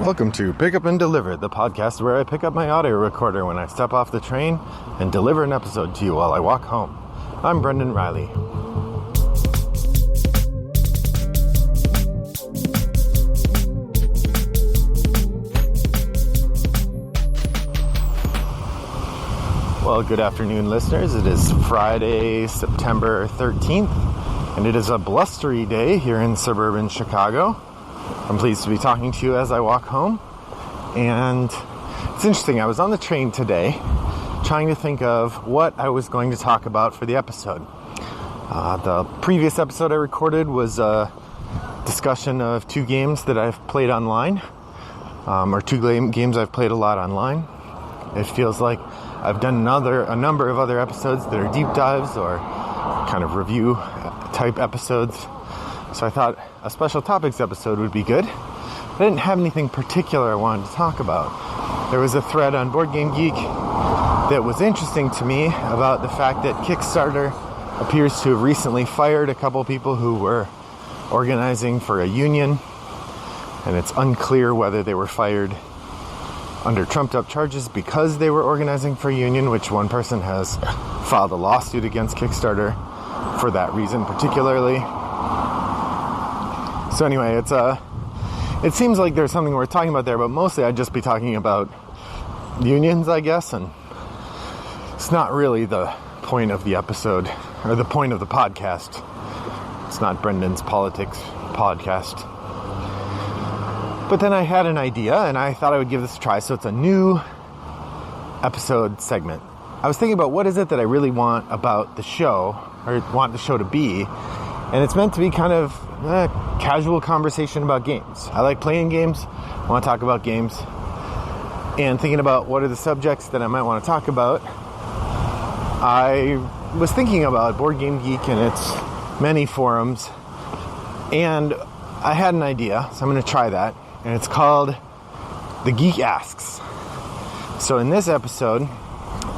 Welcome to Pick Up and Deliver, the podcast where I pick up my audio recorder when I step off the train and deliver an episode to you while I walk home. I'm Brendan Riley. Well, good afternoon, listeners. It is Friday, September 13th, and it is a blustery day here in suburban Chicago. I'm pleased to be talking to you as I walk home, and it's interesting. I was on the train today trying to think of what I was going to talk about for the episode. The previous episode I recorded was a discussion of two games that I've played online, or two games I've played a lot online. It feels like I've done a number of other episodes that are deep dives or kind of review type episodes. So I thought a special topics episode would be good. I didn't have anything particular I wanted to talk about. There was a thread on Board Game Geek that was interesting to me about the fact that Kickstarter appears to have recently fired a couple people who were organizing for a union, and it's unclear whether they were fired under trumped up charges because they were organizing for a union, which one person has filed a lawsuit against Kickstarter for that reason particularly. So anyway, it seems like there's something worth talking about there, but mostly I'd just be talking about unions, I guess, and it's not really the point of the episode, or the point of the podcast. It's not Brendan's Politics podcast. But then I had an idea, and I thought I would give this a try, so it's a new episode segment. I was thinking about what is it that I really want about the show, or want the show to be, and it's meant to be kind of a casual conversation about games. I like playing games. I want to talk about games. And thinking about what are the subjects that I might want to talk about, I was thinking about Board Game Geek and its many forums. And I had an idea, so I'm going to try that. And it's called the Geek Asks. So in this episode,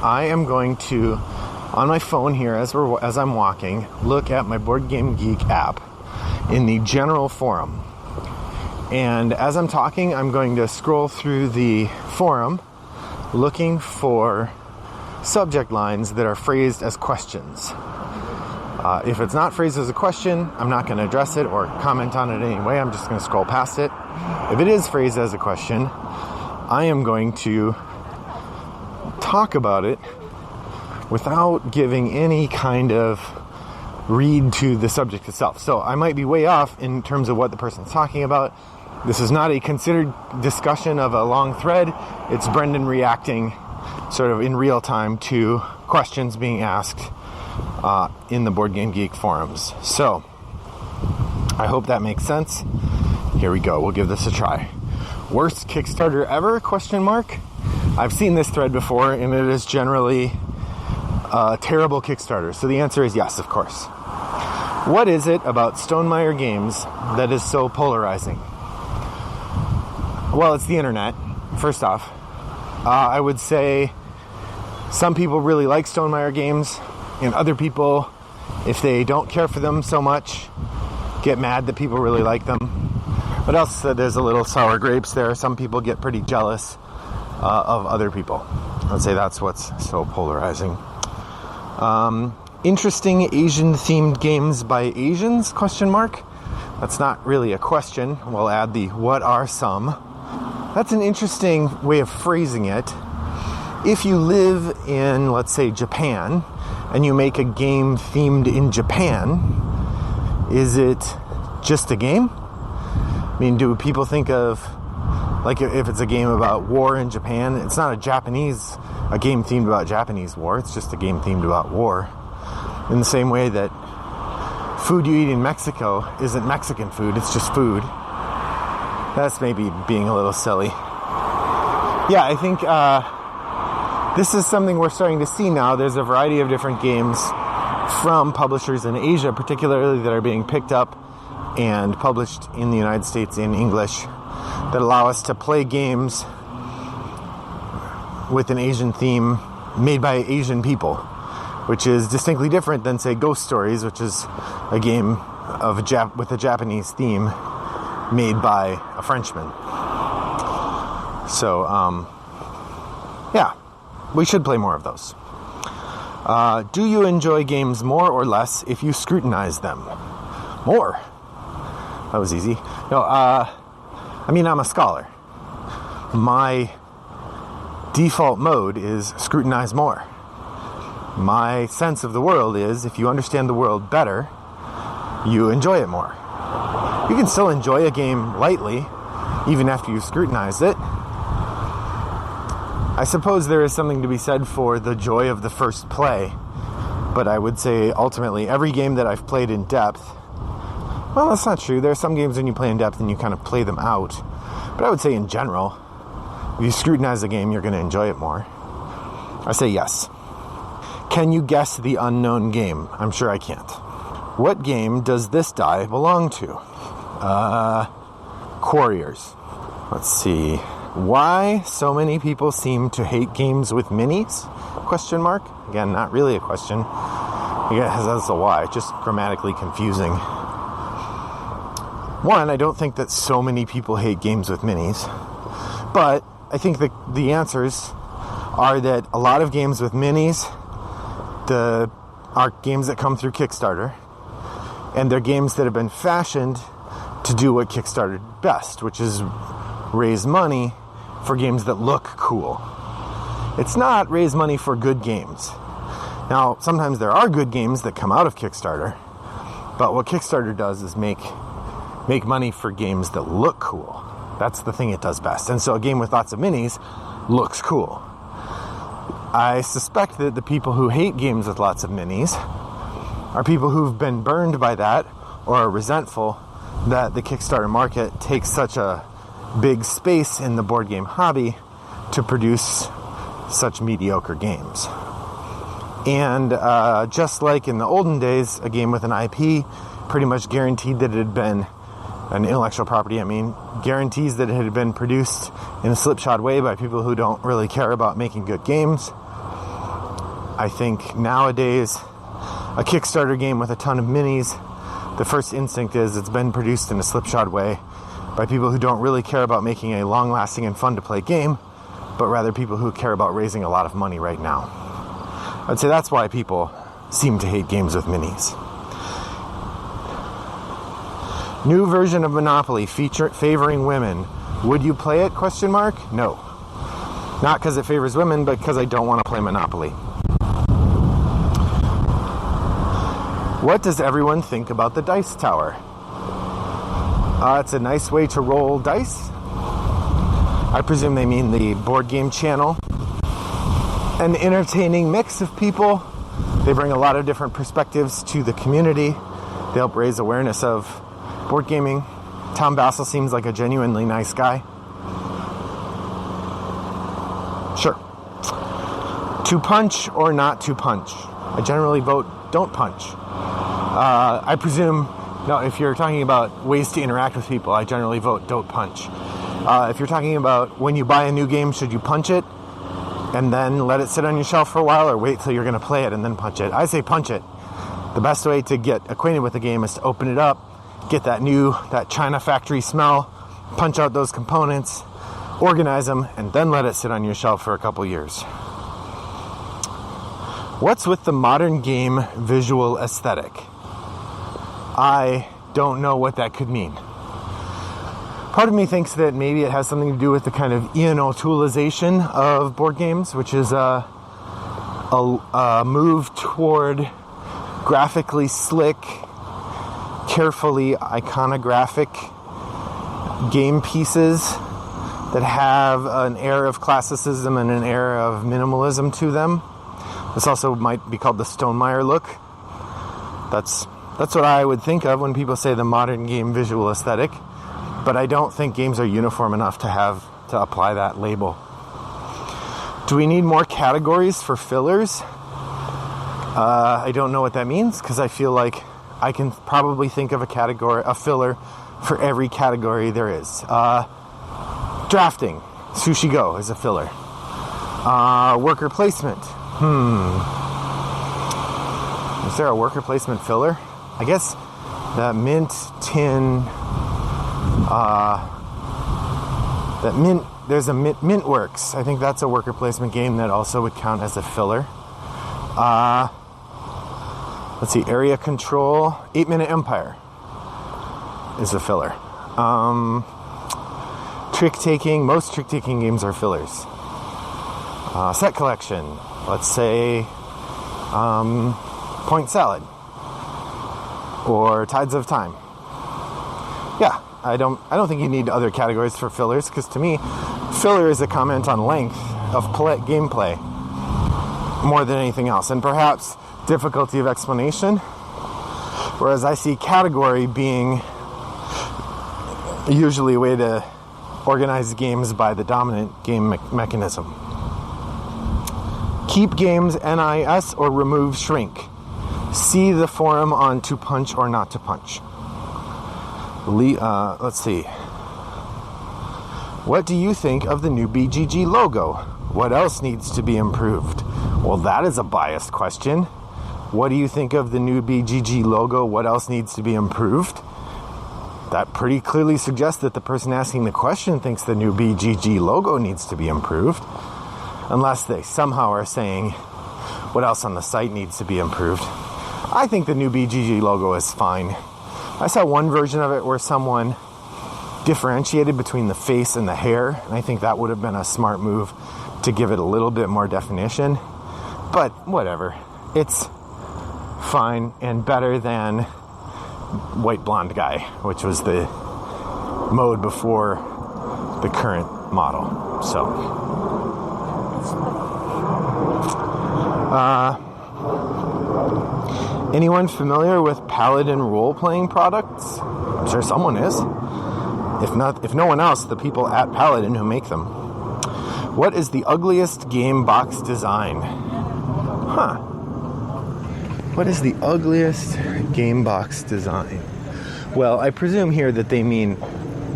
I am going to, on my phone here as I'm walking, look at my Board Game Geek app in the general forum. And as I'm talking, I'm going to scroll through the forum looking for subject lines that are phrased as questions. If it's not phrased as a question, I'm not going to address it or comment on it anyway. I'm just going to scroll past it. If it is phrased as a question, I am going to talk about it without giving any kind of read to the subject itself. So I might be way off in terms of what the person's talking about. This is not a considered discussion of a long thread. It's Brendan reacting sort of in real time to questions being asked in the Board Game Geek forums. So I hope that makes sense. Here we go. We'll give this a try. Worst Kickstarter ever? ? I've seen this thread before, and it is generally terrible Kickstarter. So the answer is yes, of course. What is it about Stonemaier Games that is so polarizing? Well, it's the internet, first off. I would say some people really like Stonemaier Games, and other people, if they don't care for them so much, get mad that people really like them. But also there's a little sour grapes there. Some people get pretty jealous of other people. I'd say that's what's so polarizing. Interesting Asian-themed games by Asians? ? That's not really a question. We'll add the what are some. That's an interesting way of phrasing it. If you live in, let's say, Japan, and you make a game themed in Japan, is it just a game? I mean, do people think of, like, if it's a game about war in Japan, it's not a game themed about Japanese war, it's just a game themed about war. In the same way that food you eat in Mexico isn't Mexican food, it's just food. That's maybe being a little silly. Yeah, I think this is something we're starting to see now. There's a variety of different games from publishers in Asia, particularly that are being picked up and published in the United States in English, that allow us to play games with an Asian theme made by Asian people, which is distinctly different than, say, Ghost Stories, which is a game with a Japanese theme made by a Frenchman. So, yeah, we should play more of those. Do you enjoy games more or less if you scrutinize them? More. That was easy. No, I'm a scholar. My default mode is scrutinize more. My sense of the world is if you understand the world better, you enjoy it more. You can still enjoy a game lightly, even after you scrutinize it. I suppose there is something to be said for the joy of the first play, but I would say ultimately every game that I've played in depth, well, that's not true. There are some games when you play in depth and you kind of play them out, but I would say in general, if you scrutinize a game, you're going to enjoy it more. I say yes. Can you guess the unknown game? I'm sure I can't. What game does this die belong to? Quarriers. Let's see. Why so many people seem to hate games with minis? Question mark. Again, not really a question. I guess that's a why. Just grammatically confusing. One, I don't think that so many people hate games with minis. But I think that the answers are that a lot of games with minis are games that come through Kickstarter. And they're games that have been fashioned to do what Kickstarter did best, which is raise money for games that look cool. It's not raise money for good games. Now, sometimes there are good games that come out of Kickstarter, but what Kickstarter does is make money for games that look cool. That's the thing it does best. And so a game with lots of minis looks cool. I suspect that the people who hate games with lots of minis are people who've been burned by that or are resentful that the Kickstarter market takes such a big space in the board game hobby to produce such mediocre games. And just like in the olden days, a game with an IP pretty much guaranteed that it had been an intellectual property, guarantees that it had been produced in a slipshod way by people who don't really care about making good games. I think nowadays, a Kickstarter game with a ton of minis, the first instinct is it's been produced in a slipshod way by people who don't really care about making a long-lasting and fun-to-play game, but rather people who care about raising a lot of money right now. I'd say that's why people seem to hate games with minis. New version of Monopoly favoring women. Would you play it? Question mark? No. Not because it favors women, but because I don't want to play Monopoly. What does everyone think about the dice tower? It's a nice way to roll dice. I presume they mean the board game channel. An entertaining mix of people. They bring a lot of different perspectives to the community. They help raise awareness of board gaming. Tom Bassel seems like a genuinely nice guy. Sure. To punch or not to punch? I generally vote don't punch. I presume, no, if you're talking about ways to interact with people, I generally vote don't punch. If you're talking about when you buy a new game, should you punch it and then let it sit on your shelf for a while, or wait till you're going to play it and then punch it? I say punch it. The best way to get acquainted with the game is to open it up, get that China factory smell, punch out those components, organize them, and then let it sit on your shelf for a couple years. What's with the modern game visual aesthetic? I don't know what that could mean. Part of me thinks that maybe it has something to do with the kind of Ian O'Tooleization of board games, which is a move toward graphically slick, carefully iconographic game pieces that have an air of classicism and an air of minimalism to them. This also might be called the Stonemaier look. That's what I would think of when people say the modern game visual aesthetic, but I don't think games are uniform enough to apply that label. Do we need more categories for fillers? I don't know what that means, because I feel like I can probably think of a filler for every category there is. Drafting, Sushi Go is a filler. Worker placement. Is there a worker placement filler? I guess that mint tin, there's a Mintworks. I think that's a worker placement game that also would count as a filler. Let's see, Area Control. 8 Minute Empire is a filler. Trick-taking. Most trick-taking games are fillers. Set Collection. Let's say Point Salad. Or Tides of Time. Yeah, I don't think you need other categories for fillers, because to me, filler is a comment on length of gameplay more than anything else, and perhaps difficulty of explanation. Whereas I see category being usually a way to organize games by the dominant game mechanism. Keep games NIS or remove shrink. See the forum on to punch or not to punch. Let's see. What do you think of the new BGG logo? What else needs to be improved? Well, that is a biased question. What do you think of the new BGG logo? What else needs to be improved? That pretty clearly suggests that the person asking the question thinks the new BGG logo needs to be improved. Unless they somehow are saying what else on the site needs to be improved. I think the new BGG logo is fine. I saw one version of it where someone differentiated between the face and the hair, and I think that would have been a smart move to give it a little bit more definition. But whatever. It's fine and better than White Blonde Guy, which was the mode before the current model. So anyone familiar with Paladin role-playing products? I'm sure someone is. If no one else, the people at Paladin who make them. What is the ugliest game box design? What is the ugliest game box design? Well, I presume here that they mean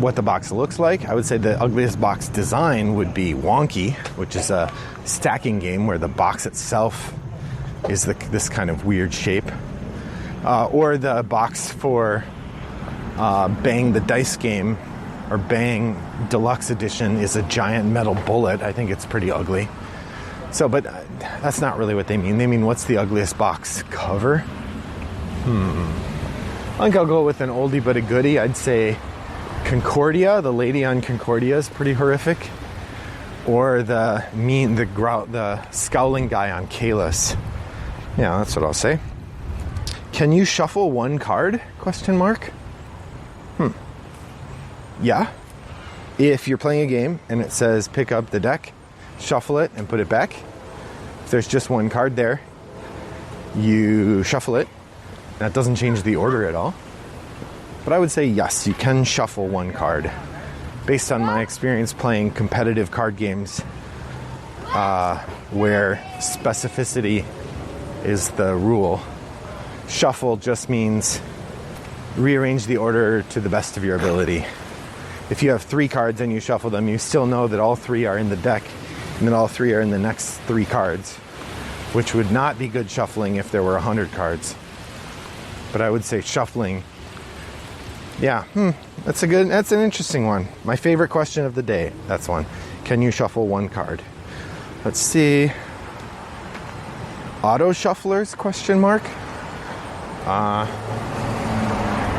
what the box looks like. I would say the ugliest box design would be Wonky, which is a stacking game where the box itself is this kind of weird shape. Or the box for Bang the Dice game, or Bang Deluxe Edition, is a giant metal bullet. I think it's pretty ugly. So, but that's not really what they mean. They mean, what's the ugliest box cover? I think I'll go with an oldie but a goodie. I'd say Concordia. The lady on Concordia is pretty horrific. Or the scowling guy on Kalis. Yeah, that's what I'll say. Can you shuffle one card? ? Yeah. If you're playing a game and it says pick up the deck, shuffle it and put it back. If there's just one card there, you shuffle it. That doesn't change the order at all. But I would say yes, you can shuffle one card. Based on my experience playing competitive card games where specificity is the rule, shuffle just means rearrange the order to the best of your ability. If you have 3 cards and you shuffle them, you still know that all 3 are in the deck and that all 3 are in the next 3 cards, which would not be good shuffling if there were 100 cards. But I would say shuffling, yeah, that's an interesting one. My favorite question of the day, that's one. Can you shuffle one card? Let's see. Auto shufflers, ?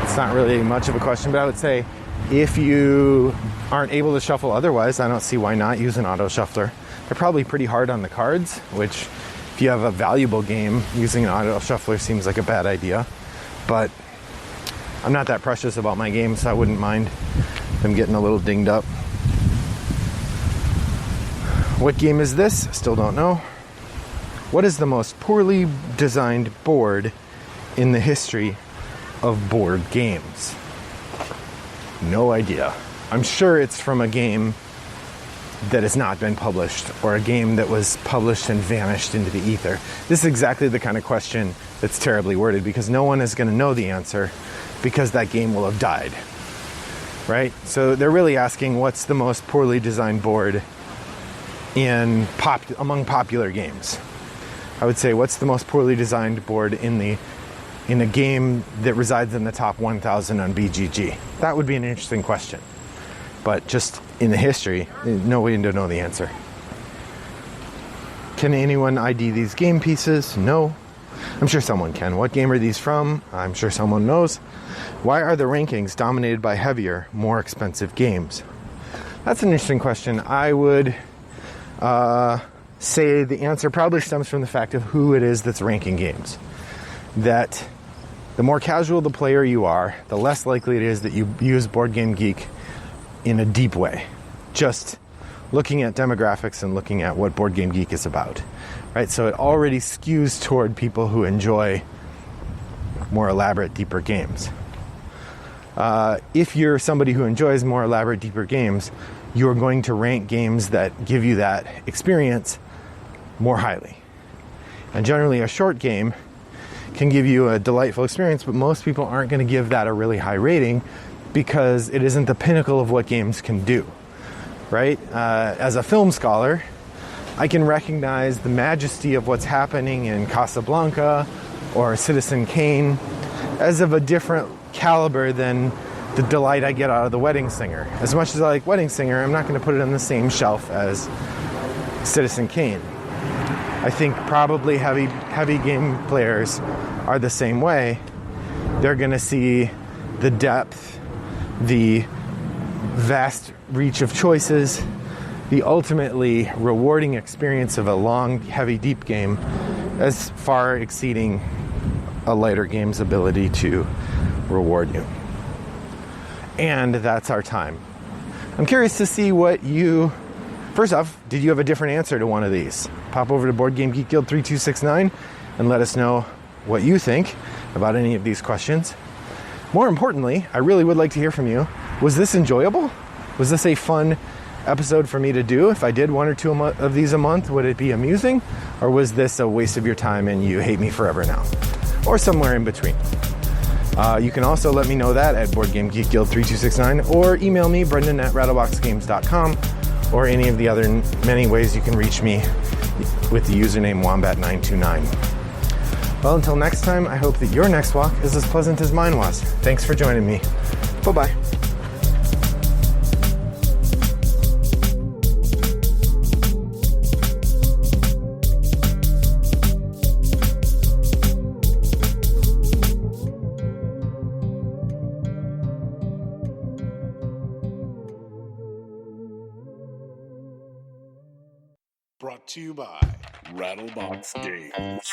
It's not really much of a question, but I would say if you aren't able to shuffle otherwise, I don't see why not use an auto shuffler. They're probably pretty hard on the cards, which if you have a valuable game, using an auto shuffler seems like a bad idea. But I'm not that precious about my game, so I wouldn't mind them getting a little dinged up. What game is this? Still don't know. What is the most poorly designed board in the history of board games? No idea. I'm sure it's from a game that has not been published, or a game that was published and vanished into the ether. This is exactly the kind of question that's terribly worded, because no one is going to know the answer because that game will have died, right? So they're really asking what's the most poorly designed board among popular games. I would say what's the most poorly designed board in a game that resides in the top 1,000 on BGG? That would be an interesting question. But just in the history, no way to know the answer. Can anyone ID these game pieces? No. I'm sure someone can. What game are these from? I'm sure someone knows. Why are the rankings dominated by heavier, more expensive games? That's an interesting question. I would say the answer probably stems from the fact of who it is that's ranking games. That the more casual the player you are, the less likely it is that you use Board Game Geek in a deep way. Just looking at demographics and looking at what Board Game Geek is about, right? So it already skews toward people who enjoy more elaborate, deeper games. If you're somebody who enjoys more elaborate, deeper games, you're going to rank games that give you that experience more highly. And generally a short game can give you a delightful experience, but most people aren't going to give that a really high rating because it isn't the pinnacle of what games can do. Right? As a film scholar, I can recognize the majesty of what's happening in Casablanca or Citizen Kane as of a different caliber than the delight I get out of The Wedding Singer. As much as I like Wedding Singer, I'm not going to put it on the same shelf as Citizen Kane. I think probably heavy game players are the same way. They're going to see the depth, the vast reach of choices, the ultimately rewarding experience of a long, heavy, deep game as far exceeding a lighter game's ability to reward you. And that's our time. I'm curious to see what you... First off, did you have a different answer to one of these? Pop over to Board Game Geek Guild 3269 and let us know what you think about any of these questions. More importantly, I really would like to hear from you. Was this enjoyable? Was this a fun episode for me to do? If I did one or two of these a month, would it be amusing? Or was this a waste of your time and you hate me forever now? Or somewhere in between. You can also let me know that at Board Game Geek Guild 3269 or email me, brendan@rattleboxgames.com, or any of the other many ways you can reach me with the username Wombat929. Well, until next time, I hope that your next walk is as pleasant as mine was. Thanks for joining me. Bye-bye. Brought to you by Rattlebox Games.